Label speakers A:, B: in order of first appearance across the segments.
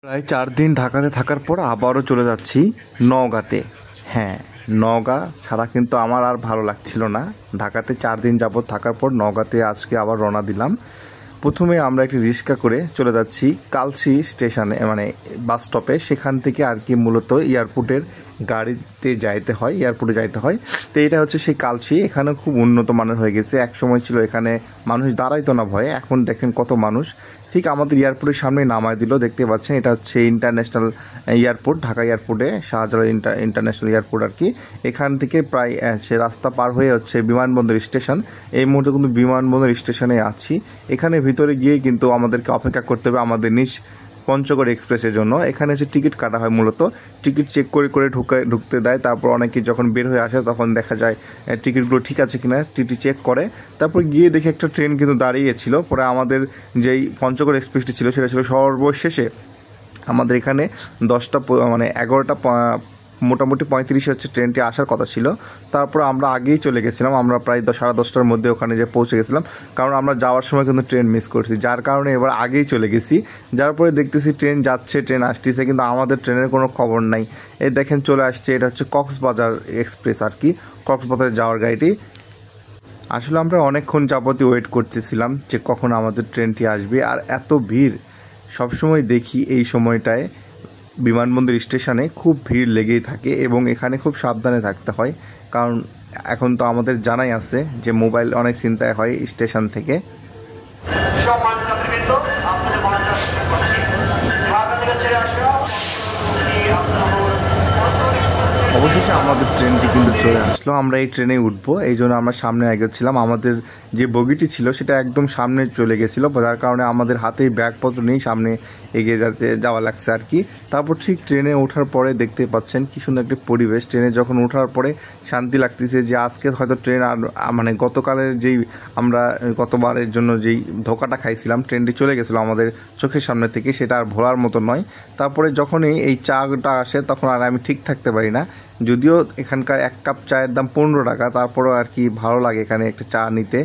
A: প্রায় 4 দিন ঢাকাতে থাকার পর আবারও চলে যাচ্ছি নওগাঁতে। হ্যাঁ, নওগাঁ ছাড়া কিন্তু আমার আর ভালো লাগছিল না। ঢাকাতে 4 দিন যাবৎ থাকার পর নওগাঁতে আজকে আবার রওনা দিলাম। প্রথমে আমরা একটি রিক্সা করে চলে যাচ্ছি কালসি স্টেশনে, মানে বাস স্টপে। সেখান থেকে আর কি মূলত এয়ারপোর্টে যাইতে হয়। তো এটা হচ্ছে সেই কালসি। এখানে খুব উন্নত মানের হয়ে গেছে। এক সময় ছিল এখানে মানুষ দাঁড়াইতো না ভয়ে, এখন দেখেন কত মানুষ। ঠিক আমাদের এয়ারপোর্টের সামনে নামায় দিল, দেখতে পাচ্ছেন। এটা হচ্ছে ইন্টারন্যাশনাল এয়ারপোর্ট, ঢাকা এয়ারপোর্টে, শাহজালাল ইন্টারন্যাশনাল এয়ারপোর্ট আর কি। এখান থেকে প্রায় রাস্তা পার হয়ে হচ্ছে বিমানবন্দর স্টেশন। এই মুহূর্তে কিন্তু বিমানবন্দর স্টেশনে আছি। এখানে ভিতরে গিয়ে কিন্তু আমাদেরকে অপেক্ষা করতে হবে আমাদের নিজ পঞ্চগড় এক্সপ্রেসের জন্য। এখানে হচ্ছে টিকিট কাটা হয়, মূলত টিকিট চেক করে ঢুকতে দেয়। তারপর অনেকে যখন বের হয়ে আসে তখন দেখা যায় টিকিটগুলো ঠিক আছে কিনা টিটি চেক করে। তারপর গিয়ে দেখে একটা ট্রেন কিন্তু দাঁড়িয়েছিল। পরে আমাদের যেই পঞ্চগড় এক্সপ্রেসটি ছিল সেটা ছিল সর্বশেষে। আমাদের এখানে 11টা মোটামুটি 35 হচ্ছে ট্রেনটি আসার কথা ছিল। তারপর আমরা আগেই চলে গেছিলাম, আমরা প্রায় 10:30টার মধ্যে ওখানে যে পৌঁছে গেছিলাম, কারণ আমরা যাওয়ার সময় কিন্তু ট্রেন মিস করছি, যার কারণে এবার আগেই চলে গেছি। যার পরে দেখতেছি ট্রেন যাচ্ছে, ট্রেন আসতেছে, কিন্তু আমাদের ট্রেনের কোনো খবর নাই। এই দেখেন চলে আসছে, এটা হচ্ছে কক্সবাজার এক্সপ্রেস আর কি, কক্সবাজারে যাওয়ার গাড়িটি। আসলে আমরা অনেকক্ষণ যাবতীয় ওয়েট করতেছিলাম যে কখন আমাদের ট্রেনটি আসবে। আর এত ভিড় সবসময় দেখি এই সময়টায় বিমানবন্দর স্টেশনে খুব ভিড় লেগেই থাকে, এবং এখানে খুব সাবধানে থাকতে হয়, কারণ এখন তো আমাদের জানাই আছে যে মোবাইল অনেক চিন্তায় হয় স্টেশন থেকে। অবশেষে আমাদের ট্রেনটি কিন্তু চলে আসলো। আমরা এই ট্রেনে উঠবো, এই জন্য আমরা সামনে এগোচ্ছিলাম। আমাদের যে বগিটি ছিল সেটা একদম সামনে চলে গেছিলো, যার কারণে আমাদের হাতেই ব্যাগপত্র নিয়ে সামনে এগিয়ে যাওয়া লাগছে আর কি। তারপর ঠিক ট্রেনে ওঠার পরে দেখতে পাচ্ছেন কি সুন্দর একটি পরিবেশ। ট্রেনে যখন ওঠার পরে শান্তি লাগতেছে যে আজকে হয়তো ট্রেন আর মানে গতকালের যেই আমরা গতবারের জন্য যেই ধোকাটা খাইছিলাম, ট্রেনটি চলে গেছিলো আমাদের চোখের সামনে থেকে, সেটা আর ভোলার মতো নয়। তারপরে যখনই এই চাটা আসে তখন আর আমি ঠিক থাকতে পারি না। যদিও এখানকার 1 কাপ চায়ের দাম 15 টাকা, তারপরেও আর কি ভালো লাগে এখানে একটা চা নিতে।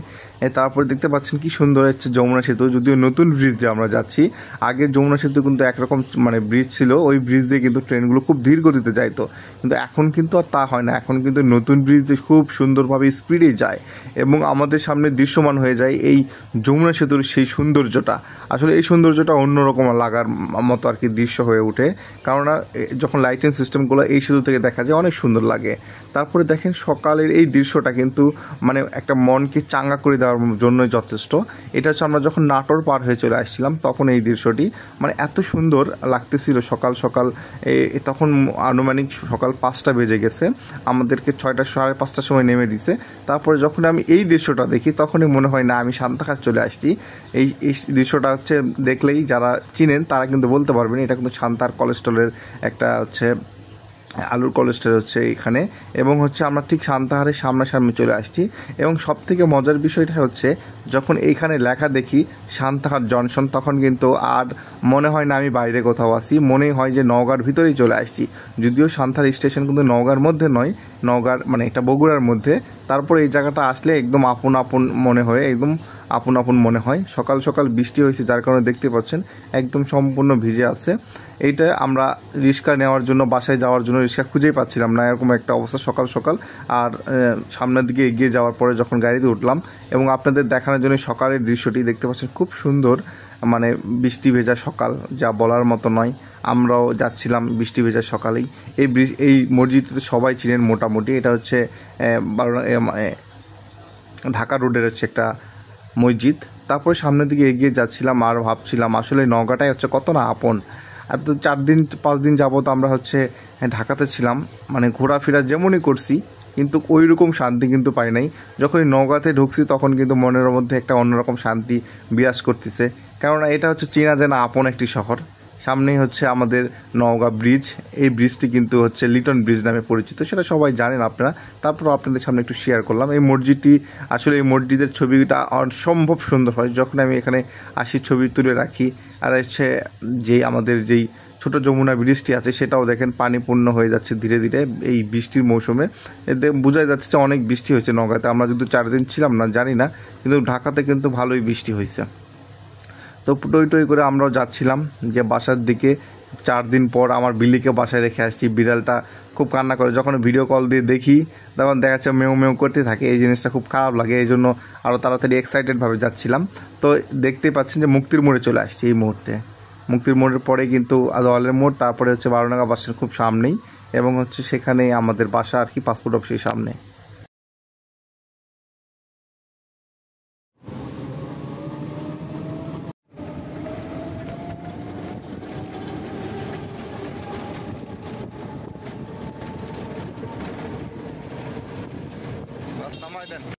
A: তারপরে দেখতে পাচ্ছেন কি সুন্দর হচ্ছে যমুনা সেতু, যদিও নতুন ব্রিজ দিয়ে আমরা যাচ্ছি। আগের যমুনা সেতু কিন্তু একরকম মানে ব্রিজ ছিল, ওই ব্রিজ দিয়ে কিন্তু ট্রেনগুলো খুব ধীর গতিতে যাইতো, কিন্তু এখন কিন্তু আর তা হয় না। এখন কিন্তু নতুন ব্রিজ দিয়ে খুব সুন্দরভাবে স্পিডে যায়, এবং আমাদের সামনে দৃশ্যমান হয়ে যায় এই যমুনা সেতুর সেই সৌন্দর্যটা। আসলে এই সৌন্দর্যটা অন্যরকম লাগার মতো আর কি দৃশ্য হয়ে ওঠে, কেননা যখন লাইটিং সিস্টেমগুলো এই সেতু থেকে দেখা যায় অনেক সুন্দর লাগে। তারপরে দেখেন সকালের এই দৃশ্যটা কিন্তু মানে একটা মনকে চাঙ্গা করে দেওয়ার জন্যই যথেষ্ট। এটা হচ্ছে আমরা যখন নাটোর পার হয়ে চলে আসছিলাম তখন এই দৃশ্যটি মানে এত সুন্দর লাগতেছিল। সকাল সকাল তখন আনুমানিক সকাল 5টা বেজে গেছে, আমাদেরকে 6টা সাড়ে 5টার সময় নেমে দিছে। তারপরে যখন আমি এই দৃশ্যটা দেখি তখনই মনে হয় না আমি সান্তাহার চলে আসছি। এই দৃশ্যটা হচ্ছে দেখলেই যারা চিনেন তারা কিন্তু বলতে পারবেন এটা কিন্তু সান্তাহার কোলেস্ট্রলের একটা হচ্ছে আলুর কোলেস্ট্রল হচ্ছে এখানে, এবং হচ্ছে আমরা ঠিক সান্তাহারের সামনাসামনি চলে আসছি। এবং সবথেকে মজার বিষয়টা হচ্ছে যখন এইখানে লেখা দেখি সান্তাহার জংশন, তখন কিন্তু আর মনে হয় না আমি বাইরে কোথাও আসি, মনে হয় যে নওগাঁর ভিতরেই চলে আসছি। যদিও সান্তাহার স্টেশন কিন্তু নওগাঁর মধ্যে নয়, নওগাঁর মানে এটা বগুড়ার মধ্যে। তারপর এই জায়গাটা আসলে একদম আপন আপন মনে হয়, একদম আপন আপন মনে হয়। সকাল সকাল বৃষ্টি হয়েছে, যার কারণে দেখতে পাচ্ছেন একদম সম্পূর্ণ ভিজে আছে। এইটা আমরা রিক্সা নেওয়ার জন্য, বাসায় যাওয়ার জন্য রিক্সা খুঁজেই পাচ্ছিলাম না, এরকম একটা অবস্থা সকাল সকাল। আর সামনের দিকে এগিয়ে যাওয়ার পরে যখন গাড়িতে উঠলাম, এবং আপনাদের দেখানোর জন্য সকালের দৃশ্যটি দেখতে পাচ্ছেন খুব সুন্দর, মানে বৃষ্টি ভেজা সকাল, যা বলার মতো নয়। আমরাও যাচ্ছিলাম বৃষ্টি ভেজা সকালেই। এই মসজিদে সবাই ছিলেন মোটামুটি। এটা হচ্ছে ঢাকা রোডের হচ্ছে একটা মসজিদ। তারপরে সামনের দিকে এগিয়ে যাচ্ছিলাম আর ভাবছিলাম আসলে নওগাঁটাই হচ্ছে কত না আপন। আর তো 4-5 দিন যাবত আমরা হচ্ছে ঢাকাতে ছিলাম, মানে ঘোরাফেরা যেমনই করছি, কিন্তু ওই রকম শান্তি কিন্তু পাই নাই। যখন নওগাঁতে ঢুকছি তখন কিন্তু মনের মধ্যে একটা অন্যরকম শান্তি বিরাজ করতেছে, কেননা এটা হচ্ছে চেনা জানা আপন একটি শহর। সামনেই হচ্ছে আমাদের নওগাঁ ব্রিজ, এই ব্রিজটি কিন্তু হচ্ছে লিটন ব্রিজ নামে পরিচিত, সেটা সবাই জানেন আপনারা। তারপর আপনাদের সামনে একটু শেয়ার করলাম এই মসজিদটি। আসলে এই মসজিদের ছবিটা অসম্ভব সুন্দর হয়, যখন আমি এখানে আসি ছবি তুলে রাখি। আর হচ্ছে আমাদের যেই ছোট যমুনা ব্রিজটি আছে সেটাও দেখেন পানি পূর্ণ হয়ে যাচ্ছে ধীরে ধীরে এই বৃষ্টির মৌসুমে। এতে বোঝা যাচ্ছে যে অনেক বৃষ্টি হয়েছে নওগাঁতে। আমরা যদি 4 দিন ছিলাম না জানি না, কিন্তু ঢাকাতে কিন্তু ভালোই বৃষ্টি হয়েছে। তো টই টই করে আমরাও যাচ্ছিলাম যে বাসার দিকে। 4 দিন পর আমার বিল্লিকে বাসায় রেখে আসছি। বিড়ালটা খুব কান্না করে, যখন ভিডিও কল দিয়ে দেখি তখন দেখা যাচ্ছে মেউ মেউ করতে থাকে। এই জিনিসটা খুব খারাপ লাগে, এই জন্য আরও তাড়াতাড়ি এক্সাইটেডভাবে যাচ্ছিলাম। তো দেখতেই পাচ্ছেন যে মুক্তির মোড়ে চলে আসছি এই মুহূর্তে। মুক্তির মোড়ের পরে কিন্তু আদওয়ালের মোড়, তারপরে হচ্ছে বারোনাগা বাসের খুব সামনেই, এবং হচ্ছে সেখানেই আমাদের বাসা আর কি, পাসপোর্ট অফিসের সামনে। নামাই দেন।